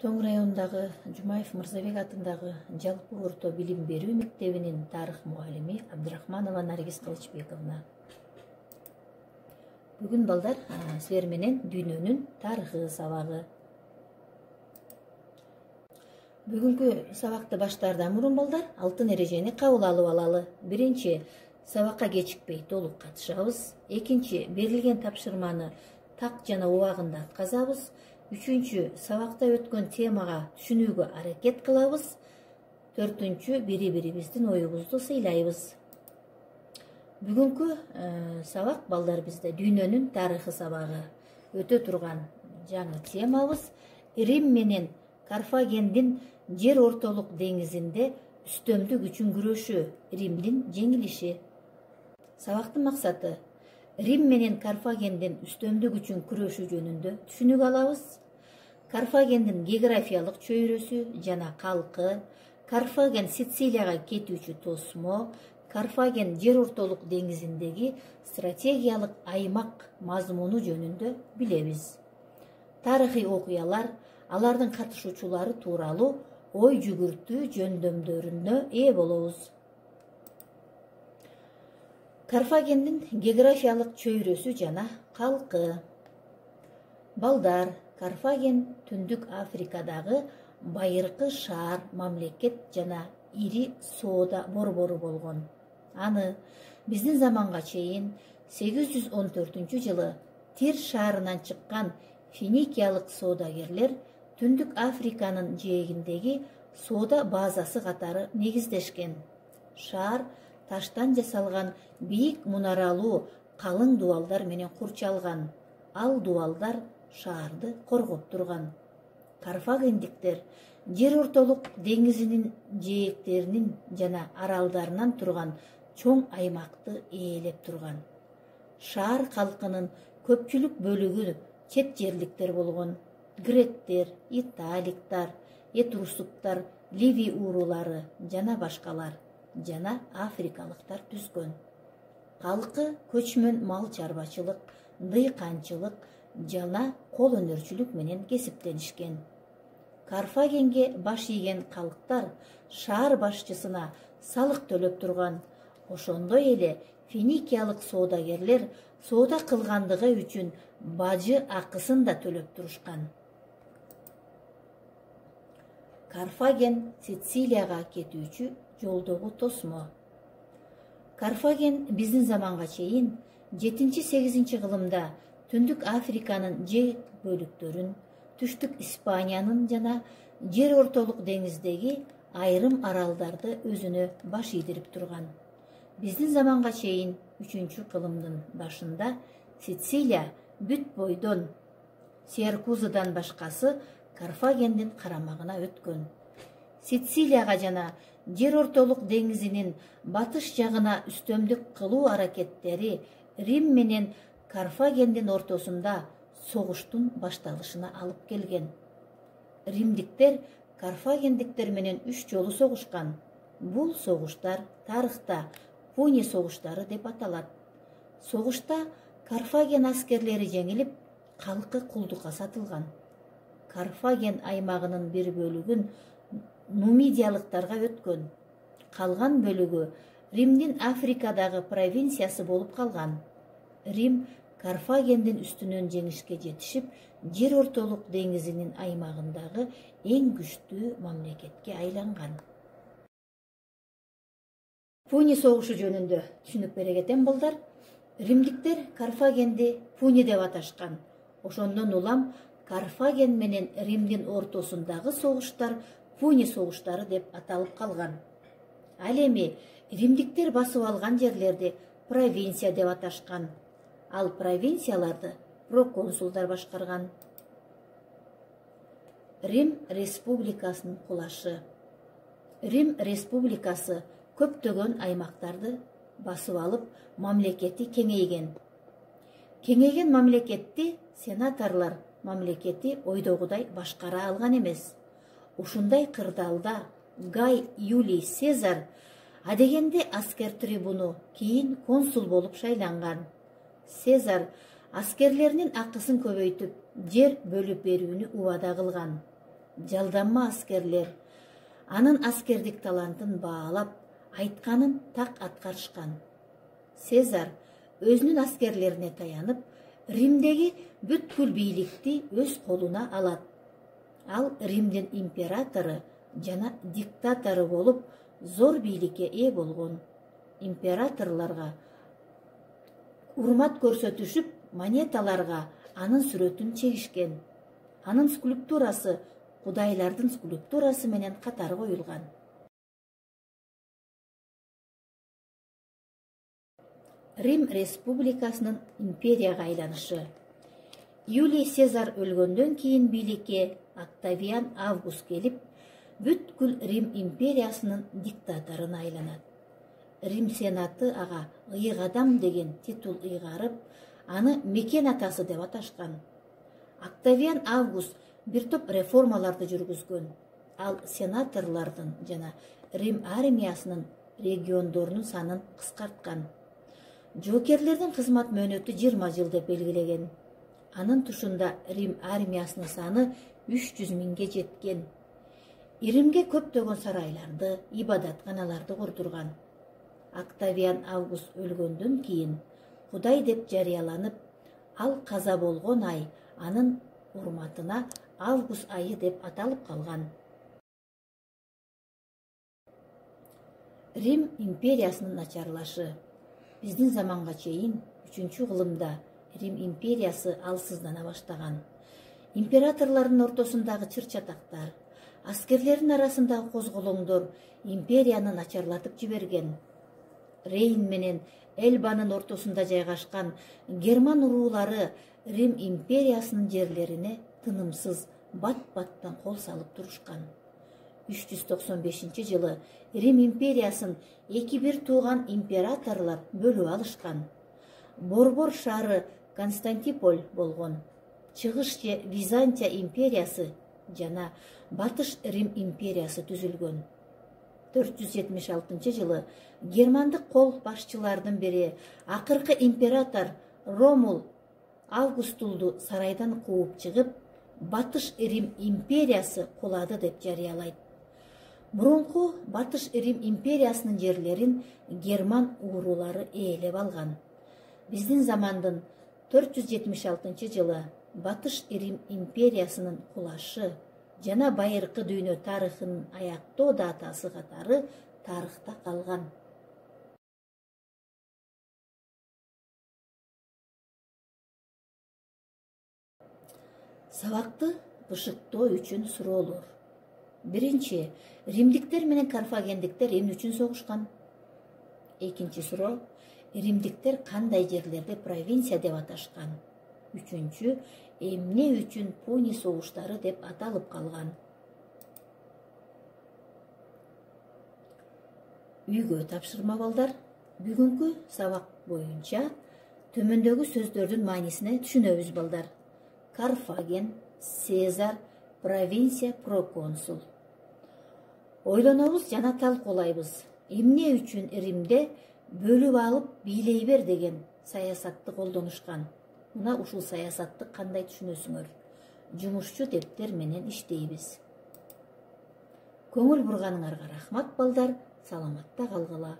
Тоң районундагы Жумаев Мырзабек атындагы жалпы орто билим берүү мектебинин тарых мугалими Абдрахманова Наргиз Кылычбековна. Бүгүн балдар силер менен дүйнөнүн тарыхы сабагы. Бүгүнкү сабакты баштаардан мурун балдар алтын эрежени кабыл алып алалы. Биринчи, сабакка кечикпей толук катышабыз. Экинчи, берилген тапшырманы так жана убагында аткарабыз. Үчүнчү, сабакта өткөн темага түшүнүүгө аракет кылабыз. Төртүнчү, бири-бирибиздин оюбузду сыйлайбыз. Бүгүнкү сабак балдар бизде дүйнөнүн тарыхы сабагы. Өтө турган жаңы темабыз Рим менен Карфагендин жер ортолук деңизинде үстөмдүк үчүн күрөшү, Римдин жеңилиши. Сабактын максаты Рим менен Карфагендин үстөмдүк үчүн күрөшү жөнүндө түшүнүк алабыз. Карфагендин географиялык чөйрөсү жана калкы, Карфаген Сицилияга кетүүчү тосмо, Карфаген жер ортолук деңизиндеги стратегиялык аймак мазмуну жөнүндө билебиз. Тарыхый окуялар, алардын катышуучулары тууралуу ой жүгүртүү жөндөмдөрүнө ээ болобуз. Карфагендин географиялык чөйрөсү жана калкы. Балдар, Карфаген Түндүк Африкадагы байыркы шаар, мамлекет жана ири соода борбору болгон. Аны биздин заманга чейин 814-жылы Тир шаарынан чыккан финикиялык соодагерлер Түндүк Африканын жээгиндеги соода базасы катары негиздешкен. Шаар таштан жасалган бийик мунаралуу калың дубалдар менен курчалган. Ал дубалдар шаарды коргоп турган. Карфагендиктер жер ортолук деңизинин жээктеринин жана аралдарынан турган чоң аймакты ээлеп турган. Шаар калкынын көпчүлүк бөлүгү чет жерликтер болгон. Гректер, италиктар, этрусуктар, ливий уурулары жана башкалар жана африкалыктар түзгөн. Калкы көчмөн мал чарбачылык, дыйканчылык жана кол өнөрчүлүк менен кесиптенишкен. Карфагенге баш ийген калктар шаар башчысына салык төлөп турган. Ошондой эле финикиялык соодагерлер соода кылгандыгы үчүн бажы акысын да төлөп турушкан. Карфаген Сицилияга кетүүчү жолдогу тосмо. Карфаген биздин заманга чейин 7-8 кылымда Түндүк Африканын жээк бөлүктөрүн, түштүк Испаниянын жана жер ортолук деңиздеги айрым аралдарды өзүнө баш ийдирип турган. Биздин заманга чейин 3 кылымдын башында Сицилия бүт бойдон Сиаркузадан башкасы Карфагендин карамагына өткөн. Сицилияга жана жер ортолук деңизинин батыш жагына үстөмдүк кылуу аракеттери Рим менен Карфагендин ортосунда согуштун башталышына алып келген. Римдиктер Карфагендиктер менен 3 жолу согушкан. Бул согуштар тарыхта Пуни согуштары деп аталат. Согушта Карфаген аскерлери жеңилип, калкы кулдукка сатылган. Карфаген аймагынын бир бөлүгүн нумидиялыктарга өткөн. Калган бөлүгү Римдин Африкадагы провинциясы болуп калган. Рим Карфагендин үстүнөн жеңишке жетишип, жер ортолук деңизинин аймагындагы эң күчтүү мамлекетке айланган. Пуни согушу жөнүндө түшүнүк бере кетем балдар. Римдиктер Карфагенди Пуни деп аташкан. Ошондон улам Карфаген менен Римдин ортосундагы согуштар Пуни согуштары деп аталып калган. Ал эми римдиктер басып алган жерлерди провинция деп аташкан. Ал провинцияларды проконсулдар башкарган. Рим республикасынын кулашы. Рим республикасы көптөгөн аймактарды басып алып, мамлекети кеңейген. Кеңейген мамлекетти сенаторлор мамлекети ойдогудай башкара алган эмес. Ушундай кырдаалда Гай Юлий Цезарь адегенде аскер трибуну, кийин консул болуп шайланган. Цезарь аскерлеринин акысын көбөйтүп, жер бөлүп берүүнү убада кылган. жалданма аскерлер анын аскердик талантын баалап, айтканын так аткарышкан. Цезар өзүнүн аскерлерине таянып, Римдеги бүткүл бийликти өз колуна алат. Ал Римдин императору жана диктатору болуп, зор бийликке ээ болгон. Императорлорго урмат көрсөтүшүп, монеталарга анын сүрөтүн чегишкен. Анын скульптурасы кудайлардын скульптурасы менен катар коюлган. Рим республикасынын империяга айланышы. Юлий Цезар өлгөндөн кийин бийликке Октавиан Август келип, бүткүл Рим империясынын диктаторуна айланат. Рим сенаты ага ыйык адам деген титул ыйгарып, аны мекен атасы деп аташкан. Октавиан Август бир топ реформаларды жүргүзгөн. Ал сенаторлордун жана Рим армиясынын региондорунун санын кыскарткан. Жоокерлердин кызмат мөөнөтү 20 жыл деп белгилеген. Анын тушунда Рим армиясынын саны 300 миңге жеткен. Римге көптөгөн сарайларды, ибадатканаларды курдурган. Октавиан Август өлгөндөн кийин Кудай деп жарыяланып, ал каза болгон ай анын урматына Август айы деп аталып калган. Рим империясынын начарлашы. Биздин заманга чейин 3-кылымда Рим империясы алсыздана баштаган. Императорлордун ортосундагы чыр-чатактар, аскерлердин арасындагы козголоңдор империяны начарлатып жиберген. Рейн менен Элбанын ортосунда жайгашкан герман уруулары Рим империясынын жерлерине тынымсыз бат-баттан кол салып турушкан. 395-жылы Рим империясын эки бир тууган императорлор бөлүп алышкан. Борбор шаары Константиполь болгон. Чыгыш же Византия империясы жана Батыш Рим империясы түзүлгөн. 476-жылы германдык кол башчылардын бири акыркы император Ромул Августулду сарайдан кууп чыгып, Батыш Рим империясы кулады деп жарыялайт. Мурунку Батыш Рим империясынын жерлерин герман уруулары ээлеп алган. Биздин замандын 476-жылы Батыш Рим империясынын кулашы жана байыркы дүйнө тарыхынын аяктоо датасы катары тарыхта калган. Сабакты бышыктоо үчүн суроолор. Биринчи, римдиктер менен карфагендиктер эмне үчүн согушкан? Экинчи суроо, римдиктер кандай жерлерди провинция деп аташкан? Үчүнчү, эмне үчүн Пуни согуштары деп аталып калган? Үйгө тапшырма балдар. Бүгүнкү сабак боюнча төмөндөгү сөздөрдүн маанисине түшүнөбүз балдар. Карфаген, Цезар, провинция, проконсул. Ойлонобуз жана талкуулайбыз. Эмне үчүн Римде бөлүп алып бийлей бер деген саясатты колдонушкан? Мына ушул саясатты кандай түшүнөсүңөр? Жумушчу дептер менен иштейбиз. Көңүл бурганыңарга рахмат балдар. Саламатта калгыла.